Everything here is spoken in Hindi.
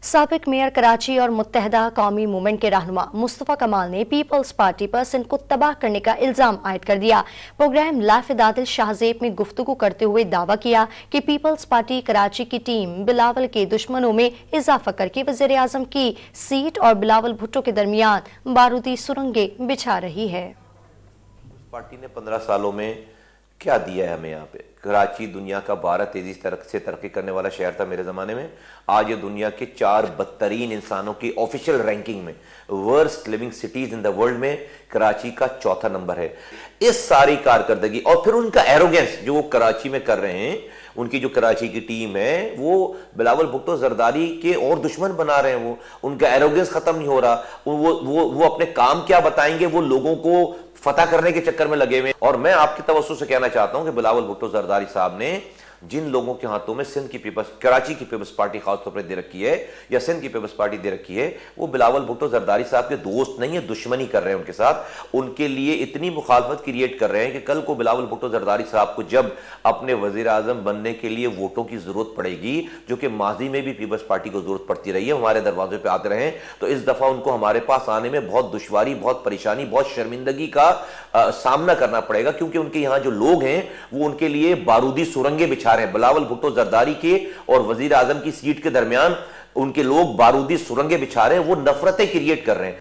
साबिक मेयर कराची और मुत्तहदा कौमी मूवमेंट के रहनुमा मुस्तफ़ा कमाल ने पीपल्स पार्टी पर सिंध को तबाह करने का इल्जाम आयद कर दिया। प्रोग्राम लाइफ दादिल शाहजेब में गुफ्तगू करते हुए दावा किया कि पीपल्स पार्टी कराची की टीम बिलावल के दुश्मनों में इजाफा करके वज़ीर आज़म की सीट और बिलावल भुट्टो के दरमियान बारूदी सुरंगें बिछा रही है। पार्टी ने 15 सालों में क्या दिया है हमें? यहाँ पे कराची दुनिया का 12 तेजी से तरक्की करने वाला शहर था मेरे ज़माने में। आज ये दुनिया के 4 बदतरीन इंसानों की ऑफिशियल रैंकिंग में, worst living cities in the world में कराची का 4था नंबर है। इस सारी कारकर्दगी और फिर उनका एरोगेंस जो वो कराची में कर रहे हैं, उनकी जो कराची की टीम है वो बिलावल भुट्टो जरदारी के और दुश्मन बना रहे हैं। वो उनका एरोगेंस खत्म नहीं हो रहा। वो अपने काम क्या बताएंगे, वो लोगों को फतह करने के चक्कर में लगे हुए। और मैं आपकी तवज्जो से कहना चाहता हूं कि बिलावल भुट्टो जरदारी साहब ने जिन लोगों के हाथों में सिंध की पीपल्स, कराची की पीपल्स पार्टी खासतौर पर दे रखी है या सिंध की पीपल्स पार्टी दे रखी है, वो बिलावल भुट्टो जरदारी साहब के दोस्त नहीं है, दुश्मनी कर रहे हैं उनके साथ। उनके लिए इतनी मुखालफत क्रिएट कर रहे हैं कि कल को बिलावल भुट्टो जरदारी साहब को जब अपने वजीर आजम बनने के लिए वोटों की जरूरत पड़ेगी, जो कि माजी में भी पीपल्स पार्टी को जरूरत पड़ती रही है, हमारे दरवाजे पर आते रहे, तो इस दफा उनको हमारे पास आने में बहुत दुश्वारी, बहुत परेशानी, बहुत शर्मिंदगी का सामना करना पड़ेगा, क्योंकि उनके यहां जो लोग हैं वो उनके लिए बारूदी सुरंगें बिछा रहे हैं। बिलावल भुट्टो जरदारी के और वजीर आजम की सीट के दरमियान उनके लोग बारूदी सुरंगें बिछा रहे हैं, वो नफरतें क्रिएट कर रहे हैं।